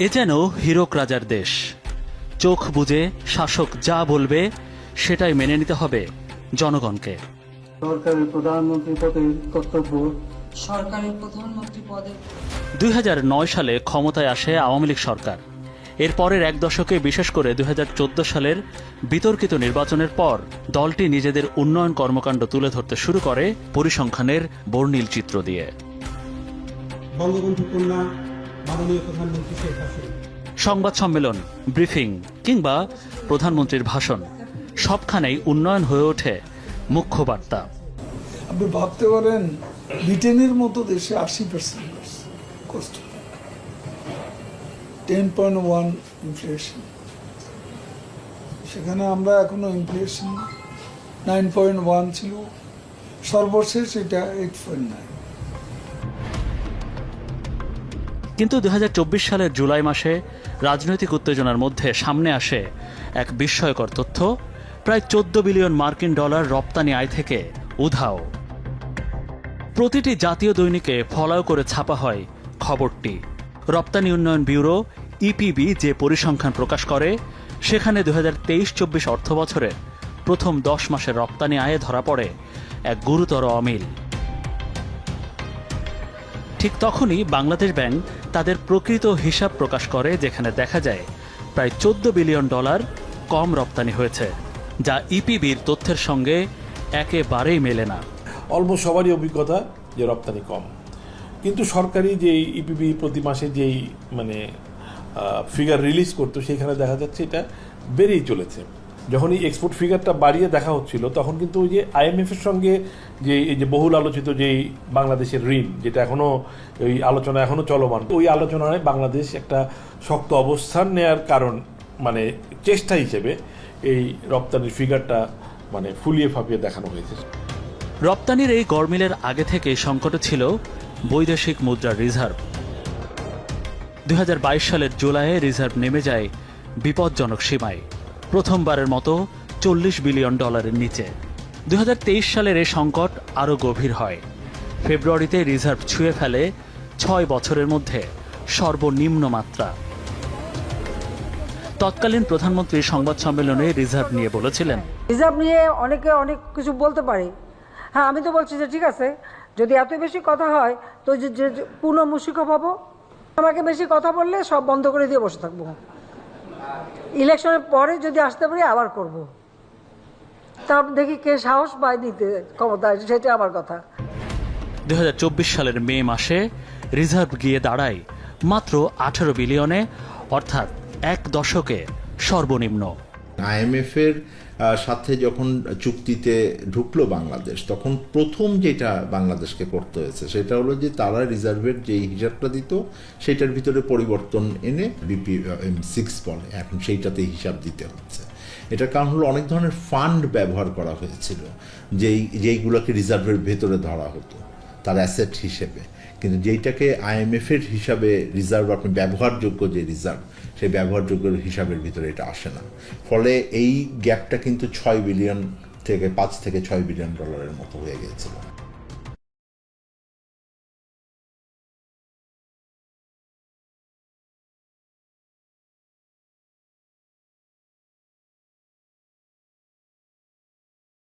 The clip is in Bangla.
এ যেন হীরক রাজার দেশ। চোখ বুজে শাসক যা বলবে সেটাই মেনে নিতে হবে জনগণকে। সরকারের প্রধানমন্ত্রী পদের কর্তব্য। 2009 সালে ক্ষমতায় আসে আওয়ামী লীগ সরকার। এর পরের এক দশকে, বিশেষ করে 2014 সালের বিতর্কিত নির্বাচনের পর, দলটি নিজেদের উন্নয়ন কর্মকাণ্ড তুলে ধরতে শুরু করে পরিসংখ্যানের বর্ণিল চিত্র দিয়ে। বঙ্গবন্ধু কন্যা মাননীয় প্রধানমন্ত্রী শেখ হাসিনা, সংবাদ সম্মেলন, ব্রিফিং কিংবা প্রধানমন্ত্রীর ভাষণ, সবখানেই উন্নয়ন হয়ে ওঠে মুখ্য বার্তা। আপনি ভাবতে পারেন ব্রিটেনের মতো দেশে 80% কষ্ট, 10.1 ইনফ্লেশন, সেখানে আমরা এখনো ইনফ্লেশন 9.1 ছিল, সর্বশেষ এটা 8.9। কিন্তু 2024 সালের জুলাই মাসে রাজনৈতিক উত্তেজনার মধ্যে সামনে আসে এক বিস্ময়কর তথ্য: প্রায় 14 বিলিয়ন মার্কিন ডলার রপ্তানি আয় থেকে উধাও। প্রতিটি জাতীয় দৈনিকে ফলাও করে ছাপা হয় খবরটি। রপ্তানি উন্নয়ন ব্যুরো ইপিবি যে পরিসংখ্যান প্রকাশ করে, সেখানে 2023-24 অর্থবছরে প্রথম 10 মাসের রপ্তানি আয়ে ধরা পড়ে এক গুরুতর অমিল। ঠিক তখনই বাংলাদেশ ব্যাংক তাদের প্রকৃত হিসাব প্রকাশ করে, যেখানে দেখা যায় প্রায় 14 বিলিয়ন ডলার কম রপ্তানি হয়েছে, যা ইপিবির তথ্যের সঙ্গে একেবারেই মেলে না। অলমোস্ট সবারই অভিজ্ঞতা যে রপ্তানি কম, কিন্তু সরকারি যেই ইপিবি প্রতি মাসে যেই ফিগার রিলিজ করতো, সেখানে দেখা যাচ্ছে এটা বেড়েই চলেছে। যখন এই এক্সপোর্ট ফিগারটা বাড়িয়ে দেখা হচ্ছিল, তখন কিন্তু ওই যে আইএমএফের সঙ্গে যে এই যে বহুল আলোচিত যেই বাংলাদেশের ঋণ, যেটা এখনো ওই আলোচনা এখনো চলমান, ওই আলোচনায় বাংলাদেশ একটা শক্ত অবস্থান নেয়ার কারণ চেষ্টা হিসেবে এই রপ্তানির ফিগারটা ফুলিয়ে ফাঁপিয়ে দেখানো হয়েছে। রপ্তানির এই গড়মিলের আগে থেকে সংকটে ছিল বৈদেশিক মুদ্রার রিজার্ভ। 2022 সালের জুলাইয়ে রিজার্ভ নেমে যায় বিপজ্জনক সীমায়, প্রথমবারের মতো 40 বিলিয়ন ডলারের নিচে। 2023 সালের এই সংকট আরও গভীর হয়। ফেব্রুয়ারিতে রিজার্ভ ছুঁয়ে ফেলে 6 বছরের মধ্যে সর্বনিম্ন মাত্রা। তৎকালীন প্রধানমন্ত্রী সংবাদ সম্মেলনে রিজার্ভ নিয়ে বলেছিলেন, রিজার্ভ নিয়ে অনেকে অনেক কিছু বলতে পারে। হ্যাঁ, আমি তো বলছি যে ঠিক আছে, যদি এত বেশি কথা হয় তো যে পূর্ণ মুশিকও পাবো। আমাকে বেশি কথা বললে সব বন্ধ করে দিয়ে বসে থাকবো, ইলেকশনের পরে যদি আসতে পারি আবার করব। তারপর দেখি কে সাহস পায় নিতে ক্ষমতায়, সেটা আমার কথা। 2024 সালের মে মাসে রিজার্ভ গিয়ে দাঁড়ায় মাত্র 18 বিলিয়নে, অর্থাৎ এক দশকে সর্বনিম্ন। আইএমএফ এর সাথে যখন চুক্তিতে ঢুকলো বাংলাদেশ, তখন প্রথম যেটা বাংলাদেশকে করতে হয়েছে সেটা হলো যে তারা রিজার্ভের যে হিসাবটা দিত সেটার ভিতরে পরিবর্তন এনে BPM-6 বলে, এখন সেইটাতে হিসাব দিতে হচ্ছে। এটার কারণ হলো অনেক ধরনের ফান্ড ব্যবহার করা হয়েছিল যেইগুলোকে রিজার্ভের ভেতরে ধরা হতো তার অ্যাসেট হিসেবে, কিন্তু যেইটাকে IMF এর হিসাবে রিজার্ভ, আপনি ব্যবহারযোগ্য যে রিজার্ভ, সেই ব্যবহারযোগ্য হিসাবের ভিতরে এটা আসে না। ফলে এই গ্যাপটা কিন্তু 6 বিলিয়ন থেকে 5 থেকে 6 বিলিয়ন ডলারের মতো হয়ে গিয়েছিল।